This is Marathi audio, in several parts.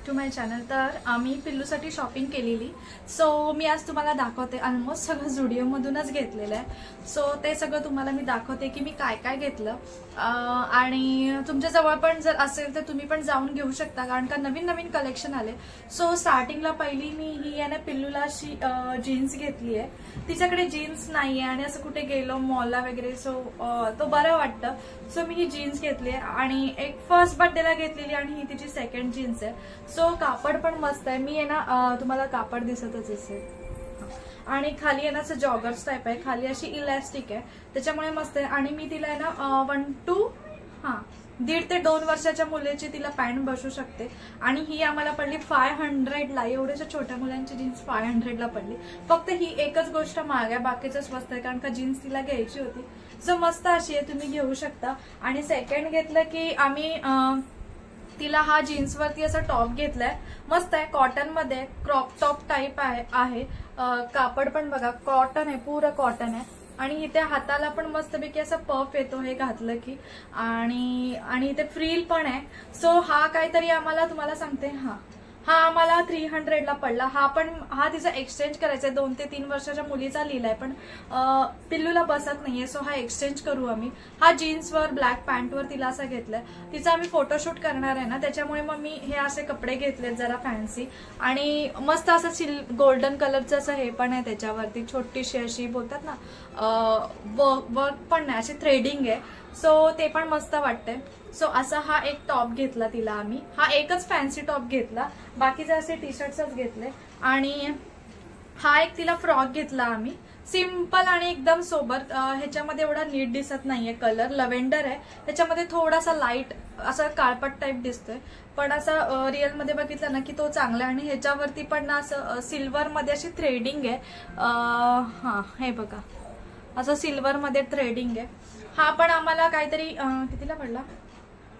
To my channel. तर आम्ही पिल्लूसाठी शॉपिंग केलेली, सो मी आज तुम्हाला दाखवते। ऑलमोस्ट सगळं झुडिओ मधूनच घेतलेलं आहे, सो ते सगळं तुम्हाला मी दाखवते की मी काय काय घेतलं। आणि तुमच्या जवळ पण जर असेल तर तुम्ही पण जाऊन घेऊ शकता, कारण का नवीन नवीन कलेक्शन आले। सो स्टार्टिंगला पहिली मी ही आहे ना पिल्लूला अशी जीन्स घेतली आहे। तिच्याकडे जीन्स नाहीये आणि असं कुठे गेलो मॉलला वगैरे, सो तो बरं वाटतं, सो मी ही जीन्स घेतली आहे। आणि एक फर्स्ट बर्थडेला घेतलेली आणि ही तिची सेकंड जीन्स आहे। सो कापड पण मस्त आहे, मी आहे ना तुम्हाला कापड दिसतच असेल। आणि खाली आहे ना असं जॉगर्स टाइप आहे, खाली अशी इलॅस्टिक आहे, त्याच्यामुळे मस्त आहे। आणि मी तिला आहे ना 1 ते 2 वर्षाच्या मुलीची तिला पॅन्ट बसू शकते। आणि ही आम्हाला पडली 500ला, एवढ्याशा छोट्या मुलांची जीन्स 500ला पडली। फक्त ही एकच गोष्ट महाग आहे, बाकीचं स्वस्त आहे, कारण का जीन्स तिला घ्यायची होती। सो मस्त अशी आहे, तुम्ही घेऊ शकता। आणि सेकंड घेतलं की आम्ही तिला हा जीन्स वरती असा टॉप घेतलाय, मस्त आहे, कॉटन मध्ये क्रॉप टॉप टाइप आहे। कापड पण बघा कॉटन आहे, पुरं कॉटन आहे। आणि इथे हाताला पण मस्तपैकी असा पफ येतो हे घातलं की, आणि इथे फ्रील पण आहे। सो हा काहीतरी आम्हाला तुम्हाला सांगते, हा आम्हाला 300ला पडला। हा तिचा एक्सचेंज करायचा आहे, 2 ते 3 वर्षाच्या मुलीचा लिहिलाय, पण पिल्लूला बसत नाहीये, सो हा एक्सचेंज करू आम्ही। हा जीन्सवर ब्लॅक पॅन्टवर तिला असं घेतलंय, तिचा आम्ही फोटोशूट करणार आहे ना, त्याच्यामुळे मग मी हे असे कपडे घेतलेत जरा फॅन्सी। आणि मस्त असं गोल्डन कलरचं असं हे पण आहे, त्याच्यावरती छोटीशी अशी बोलतात ना वर्क पण नाही, अशी थ्रेडिंग आहे, सो ते पण मस्त वाटतंय। सो असा हा एक टॉप घेतला तिला आम्ही, हा एकच फॅन्सी टॉप घेतला, बाकीचे असे टी शर्ट्सच घेतले। आणि हा एक तिला फ्रॉक घेतला आम्ही, सिंपल आणि एकदम सोबर, ह्याच्यामध्ये एवढा नीट दिसत नाहीये, कलर लव्हेंडर आहे, त्याच्यामध्ये थोडासा लाईट असा काळपट टाइप दिसतोय, पण असं रिअल मध्ये बघितलं ना की तो चांगला आहे। आणि ह्याच्यावरती पण ना असं सिल्वर मध्ये अशी थ्रेडिंग आहे, हे बघा असं सिल्वर मध्ये थ्रेडिंग आहे। हा पण आम्हाला काहीतरी कितीला पडला,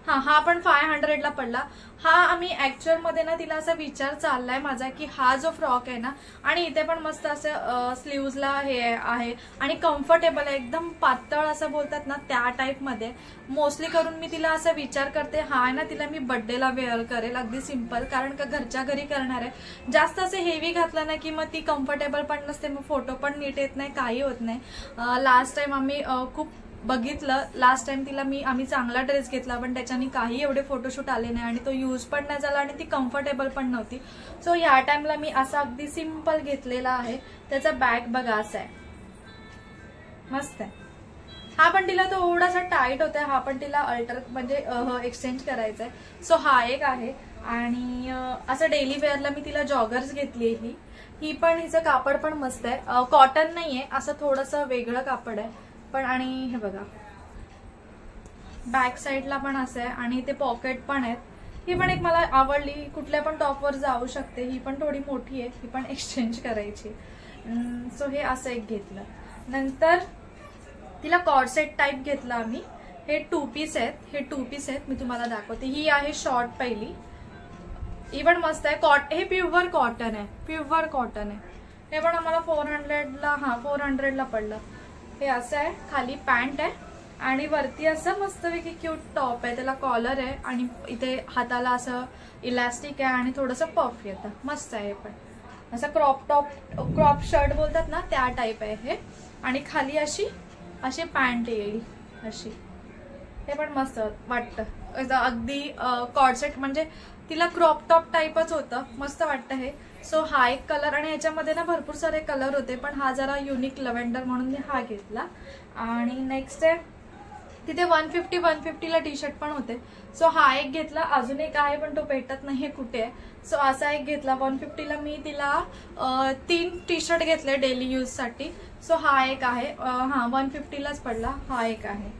हा पण 500ला पडला। हा आम्ही ऍक्च्युअल मध्ये ना तिला असा विचार चाललाय माझा की हा जो फ्रॉक आहे ना, आणि इथे पण मस्त असं स्लीव्हजला हे आहे आणि कम्फर्टेबल आहे, एकदम पातळ असं बोलतात ना त्या टाइप मध्ये। मोस्टली करून मी तिला असा विचार करते, हा ना तिला मी बर्थडेला वेअर करेल, अगदी सिंपल, कारण का घरच्या घरी करणार आहे। जास्त असं हेवी घातलं ना की मग ती कम्फर्टेबल पण नसते, मग फोटो पण नीट येत नाही, काही होत नाही। लास्ट टाइम आम्ही खूप बघितलं, लास्ट टाइम तिला आम्ही चांगला ड्रेस घेतला, पण त्याच्याने काही एवढे फोटोशूट आले नाही आणि तो यूज पण नाही झाला आणि ती कम्फर्टेबल पण नव्हती। सो या टाइमला मी असा अगदी सिंपल घेतलेला आहे, त्याचा बॅग बघा असा आहे, मस्त आहे। हा पण तिला थोडासा टाईट होता, हा पण तिला अल्टर म्हणजे एक्सचेंज करायचा आहे। सो हा एक आहे। आणि असं डेली वेअरला मी तिला जॉगर्स घेतली, ही पण हिचं कापड पण मस्त आहे, कॉटन नाहीये, असं थोडंसं वेगळं कापड आहे पण। आणि हे बघा बॅक साईडला पण असं आहे आणि ते पॉकेट पण आहेत। ही पण एक मला आवडली, कुठल्या पण टॉपवर जाऊ शकते, ही पण थोडी मोठी आहे, ही पण एक्सचेंज करायची। सो हे असं एक घेतलं। नंतर तिला कॉर्सेट टाइप घेतला आम्ही, हे 2 पीस आहेत, मी तुम्हाला दाखवते। ही आहे शॉर्ट पहिली, ही पण मस्त आहे, हे प्युअर कॉटन आहे, हे पण आम्हाला 400ला पडलं। हे असं आहे, खाली पॅन्ट आहे आणि वरती असं मस्तपैकी क्यूट टॉप आहे, त्याला कॉलर आहे आणि इथे हाताला असं इलॅस्टिक आहे आणि थोडंसं पफ येतं, मस्त आहे। पण असं क्रॉप शर्ट बोलतात ना त्या टाइप आहे हे। आणि खाली अशी पॅन्ट येईल अशी, हे पण मस्त वाटतं, अगदी कॉर्सेट म्हणजे तिला क्रॉप टॉप टाइपच होतं, मस्त वाटतं हे। सो हा एक कलर, आणि ह्याच्यामध्ये ना भरपूर सारे कलर होते, पण हा जरा युनिक लव्हेंडर म्हणून मी हा घेतला। आणि नेक्स्ट आहे तिथे 150ला टी शर्ट पण होते, सो हा एक घेतला। अजून एक आहे पण तो भेटत नाहीये कुठे आहे, सो असा एक घेतला। 150ला मी तिला 3 टी शर्ट घेतले डेली यूज साठी, सो हा एक आहे, 150लाच पडला, हा एक आहे।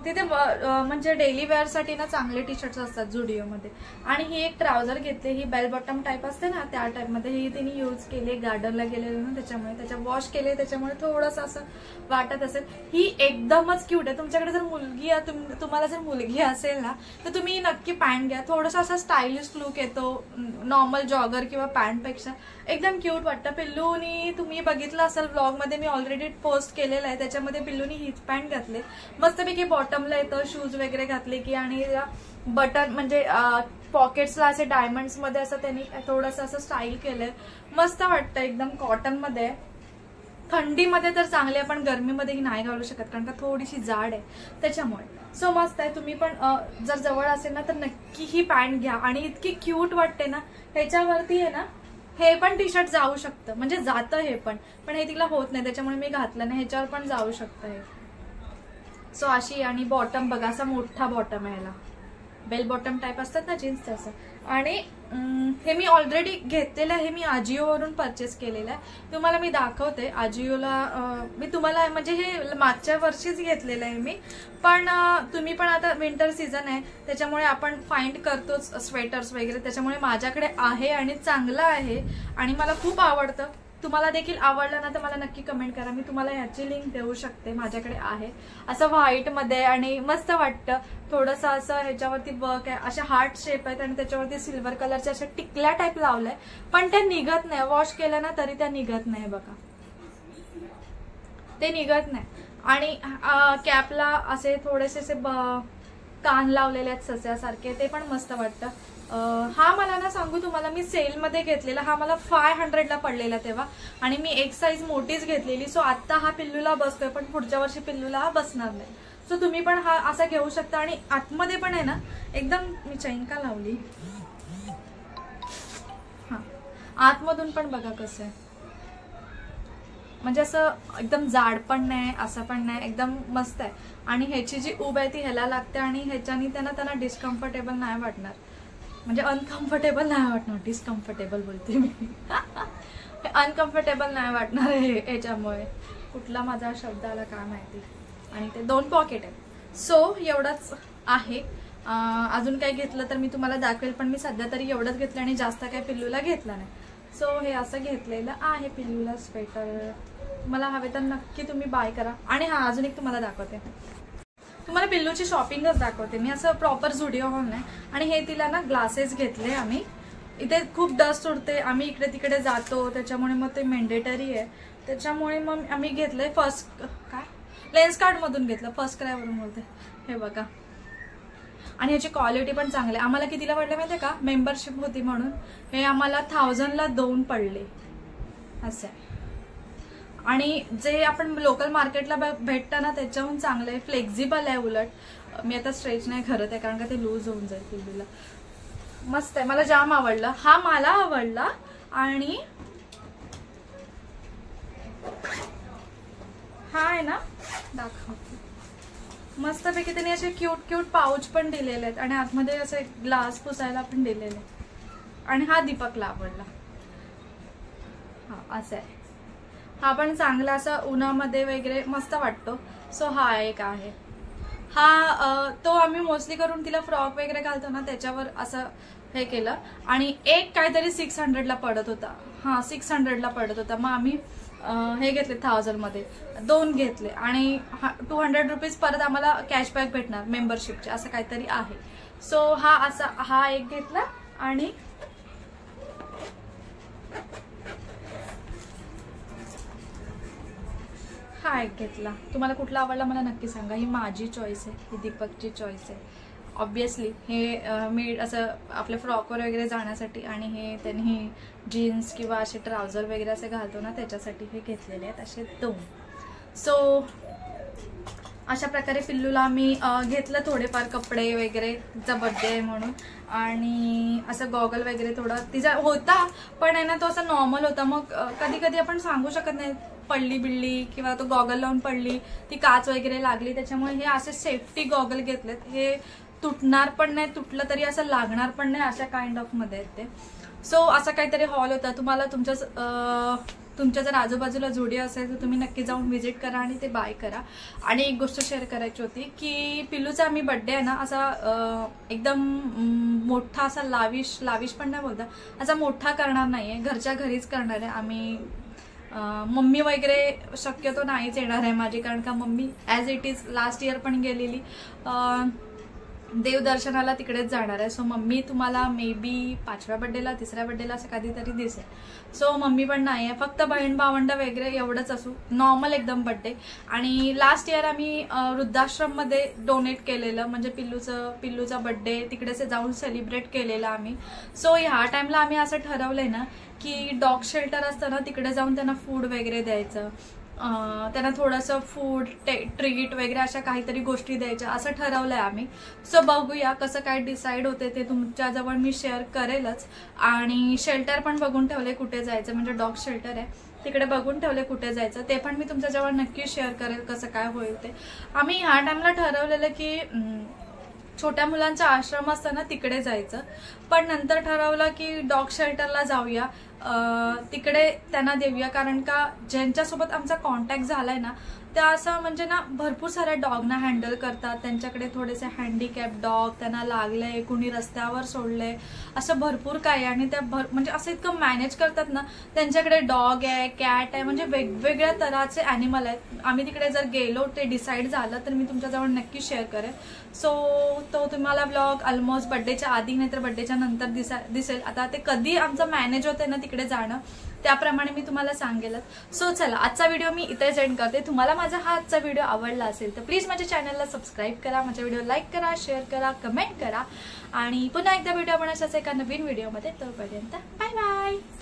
तिथे म्हणजे डेली वेअर साठी ना चांगले टी शर्ट्स असतात झुडिओ मध्ये। आणि ही एक ट्राउझर घेतली, ही बेल बॉटम टाइप असते ना त्या टाइप मध्ये, ही तिने यूज केली, गार्डनला गेलेले ना त्याच्यामुळे, त्याच्या वॉश केले त्याच्यामुळे थोडंसं असं वाटत असेल। ही एकदमच क्यूट आहे, तुमच्याकडे जर तुम्हाला जर मुलगी असेल ना तर तुम्ही नक्की पॅन्ट घ्या, थोडंसं असं स्टायलिश लुक येतो नॉर्मल जॉगर किंवा पॅन्ट पेक्षा, एकदम क्यूट वाटतं। पिल्लूनी तुम्ही बघितलं असेल ब्लॉग मध्ये, मी ऑलरेडी पोस्ट केलेला आहे, त्याच्यामध्ये पिल्लूनी हीच पॅन्ट घातले, मस्तपैकी बॉटम बॉटमला येतं शूज वगैरे घातले की, आणि बटन म्हणजे पॉकेट्सला असे डायमंड्स मध्ये असं त्यांनी थोडंसं असं स्टाईल केलंय, मस्त वाटतं एकदम. कॉटन मध्ये, थंडीमध्ये तर चांगली आहे पण गरमीमध्ये ही नाही घालू शकत कारण का थोडीशी जाड आहे त्याच्यामुळे. सो मस्त आहे. तुम्ही पण जर जवळ असेल ना तर नक्की ही पॅन्ट घ्या, आणि इतकी क्यूट वाटते ना. ह्याच्यावरती आहे ना हे पण टी शर्ट जाऊ शकतं, म्हणजे जातं हे पण हे तिला होत नाही त्याच्यामुळे मी घातलं नाही. ह्याच्यावर पण जाऊ शकतं हे. सो अशी, आणि बॉटम बघा असा मोठा बॉटम आहे, याला बेल बॉटम टाइप असतात ना जीन्स तसं. आणि हे मी ऑलरेडी घेतलेलं आहे, हे मी आजिओवरून परचेस केलेलं आहे, तुम्हाला मी दाखवते. आजिओला मी तुम्हाला म्हणजे हे मागच्या वर्षीच घेतलेलं आहे मी, पण तुम्ही पण आता विंटर सीझन आहे त्याच्यामुळे आपण फाइंड करतोच स्वेटर्स वगैरे, त्याच्यामुळे माझ्याकडे आहे आणि चांगलं आहे आणि मला खूप आवडतं. तुम्हाला देखील आवडलं ना तर मला नक्की कमेंट करा, मी तुम्हाला ह्याची लिंक देऊ शकते. माझ्याकडे आहे असं व्हाईट मध्ये आणि मस्त वाटतं. थोडंसं असं ह्याच्यावरती वर्क आहे, अशा हार्ट शेप आहेत आणि त्याच्यावरती सिल्वर कलरच्या अशा टिकल्या टाईप लावलंय, पण त्या निघत नाही. वॉश केलं ना तरी त्या निघत नाही बघा, ते निघत नाही. आणि कॅपला असे थोडेसे असे कान लावलेले आहेत सस्यासारखे, ते पण मस्त वाटतं. हा मला ना सांगू तुम्हाला, मी सेलमध्ये घेतलेला, हा मला 500ला पडलेला तेव्हा, आणि मी एक साईज मोठीच घेतलेली. सो आता हा पिल्लूला बसतोय, पण पुढच्या वर्षी पिल्लूला हा बसणार नाही. सो तुम्ही पण हा असा घेऊ शकता. आणि आतमध्ये पण आहे ना एकदम, मी चैन का लावली, हा आतमधून पण बघा कसं आहे, म्हणजे असं एकदम जाड पण नाही असं पण नाही, एकदम मस्त आहे. आणि ह्याची जी ऊब आहे ती ह्याला लागते आणि ह्याच्यानी त्यांना डिस्कम्फर्टेबल नाही वाटणार, म्हणजे अनकम्फर्टेबल नाही वाटणार, डिस्कम्फर्टेबल बोलते मी अनकम्फर्टेबल नाही वाटणार आहे ह्याच्यामुळे. कुठला माझा शब्द आला काय माहिती. आणि ते 2 पॉकेट आहेत. सो एवढंच आहे. अजून काही घेतलं तर मी तुम्हाला दाखवेल, पण मी सध्या तरी एवढंच घेतलं आणि जास्त काही पिल्लूला घेतलं नाही. सो हे असं घेतलेलं आहे पिल्लूला स्वेटर. मला हवे तर नक्की तुम्ही बाय करा. आणि हा अजून एक तुम्हाला दाखवते, तुम्हाला पिल्लूची शॉपिंगच दाखवते मी, असं प्रॉपर झुडिओ हॉल नाही. आणि हे तिला ना ग्लासेस घेतले आम्ही, इथे खूप डस्ट उडते, आम्ही इकडे तिकडे जातो त्याच्यामुळे मग ते मेंडेटरी आहे, त्याच्यामुळे मग आम्ही घेतलंय फर्स्ट काय लेन्सकार्ट मधून घेतलं, फर्स्ट क्रायवरून बोलते. हे बघा, आणि ह्याची क्वालिटी पण चांगली आहे. आम्हाला कितीला पडले माहिती आहे का, मेंबरशिप होती म्हणून हे आम्हाला 1000ला 2 पडले असं आहे. आणि जे आपण लोकल मार्केटला भेटतं ना त्याच्याहून चांगलं आहे, फ्लेक्झिबल आहे. उलट मी आता स्ट्रेच नाही करत आहे कारण का ते लूज होऊन जाईल पिल्लूला. मस्त आहे, मला जाम आवडलं. हा मला आवडला. आणि हा आहे ना दाखवते, मस्तपैकी त्याने असे क्यूट क्यूट पाऊच पण दिलेले आहेत आणि आतमध्ये असे ग्लास पुसायला पण दिलेले. आणि हा दीपकला आवडला, हा असं आहे. हा पण चांगला असा उन्हामध्ये वगैरे मस्त वाटतो. सो हा एक आहे. हा तो आम्ही मोस्टली करून तिला फ्रॉक वगैरे घालतो ना त्याच्यावर असं हे केलं. आणि एक काहीतरी 600ला पडत होता, हा 600ला पडत होता. मग आम्ही हे घेतले 1000 मध्ये 2 घेतले आणि 200 रुपीज परत आम्हाला कॅशबॅक भेटणार मेंबरशिपचे, असं काहीतरी आहे. सो हा असा हा एक घेतला. आणि हा एक घेतला. तुम्हाला कुठला आवडला मला नक्की सांगा. ही माझी चॉईस आहे, ही दीपकची चॉईस आहे ऑब्विसली. हे मी असं आपल्या फ्रॉकवर वगैरे जाण्यासाठी, आणि हे त्यांनी जीन्स किंवा असे ट्राउझर वगैरे असे घालतो ना त्याच्यासाठी हे घेतलेले आहेत असे 2. सो अशा प्रकारे पिल्लूला मी घेतलं थोडेफार कपडे वगैरे, तिचा बर्थडे आहे म्हणून. आणि असं गॉगल वगैरे थोडा तिचा होता, पण आहे ना तो असा नॉर्मल होता. मग कधी कधी आपण सांगू शकत नाही, पडली बिडली किंवा तो गॉगल लावून पडली, ती काच वगैरे लागली, त्याच्यामुळे हे असे सेफ्टी गॉगल घेतलेत. हे तुटणार पण नाही, तुटलं तरी असं लागणार पण नाही, अशा काइंड ऑफ मध्ये आहेत ते. सो असा काहीतरी हॉल होता. तुम्हाला तुमच्या जर आजूबाजूला झुडिओ असेल तर तुम्ही नक्की जाऊन व्हिजिट करा आणि ते बाय करा. आणि एक गोष्ट शेअर करायची होती की पिल्लूचा आम्ही बर्थडे आहे ना असा एकदम मोठा असा लाविश पण नाही बोलता, असा मोठा करणार नाहीये, घरच्या घरीच करणार आहे आम्ही. मम्मी वगैरे शक्यतो नाहीच येणार आहे माझी, कारण का mummy as it is last year पण गेलेली. देवदर्शनाला तिकडेच जाणार आहे. सो मम्मी तुम्हाला मे बी 5व्या बर्थडेला 3ऱ्या बर्थडेला असं कधीतरी दिसेल. सो मम्मी पण नाही आहे, फक्त बहीण भावंड वगैरे एवढंच असू, नॉर्मल एकदम बर्थडे. आणि लास्ट इयर आम्ही वृद्धाश्रममध्ये डोनेट केलेलं, म्हणजे पिल्लूचा बर्थडे तिकडेच जाऊन सेलिब्रेट केलेला आम्ही. सो ह्या टाइमला आम्ही असं ठरवलंय ना की डॉग शेल्टर असतं ना तिकडे जाऊन त्यांना फूड वगैरे द्यायचं, त्यांना थोडंसं फूड ट्रीट वगैरे अशा काहीतरी गोष्टी द्यायच्या असं ठरवलंय आम्ही. सो बघूया कसं काय डिसाईड होते ते तुमच्याजवळ मी शेअर करेलच. आणि शेल्टर पण बघून ठेवले कुठे जायचं, म्हणजे डॉग शेल्टर आहे तिकडे बघून ठेवले कुठे जायचं, ते पण मी तुमच्याजवळ नक्की शेअर करेल कसं काय होईल ते. आम्ही ह्या टाइमला ठरवलेलं की छोट्या मुलांचा आश्रम असतं ना तिकडे जायचं, पण नंतर ठरवलं की डॉग शेल्टरला जाऊया, तिकडे त्यांना देऊया. कारण का ज्यांच्यासोबत आमचा कॉन्टॅक्ट झालाय ना त्या असं म्हणजे ना भरपूर साऱ्या डॉगना हँडल करतात, त्यांच्याकडे थोडेसे हँडिकॅप डॉग त्यांना लागले, कुणी रस्त्यावर सोडले, असं भरपूर काय. आणि त्या म्हणजे असं इतकं मॅनेज करतात ना, त्यांच्याकडे डॉग आहे, कॅट आहे, म्हणजे वेगवेगळ्या तऱ्हाचे ॲनिमल आहेत. आम्ही तिकडे जर गेलो ते डिसाईड झालं तर मी तुमच्याजवळ नक्की शेअर करेन. सो तो तुम्हाला ब्लॉग ऑलमोस्ट बर्थडेच्या आधी नाहीतर बर्थडेच्या नंतर दिसेल. आता ते कधी आमचं मॅनेज होते ना तिकडे जाणं त्याप्रमाणे मी तुम्हाला सांगेलच. सो चला आजचा व्हिडिओ मी इथे एंड करते. तुम्हाला माझा हा आजचा व्हिडिओ आवडला असेल तर प्लीज माझ्या चॅनलला सबस्क्राईब करा, माझ्या व्हिडिओ लाईक करा, शेअर करा, कमेंट करा. आणि पुन्हा एकदा व्हिडिओ आपण अशाच एका नवीन व्हिडिओमध्ये. तोपर्यंत बाय बाय.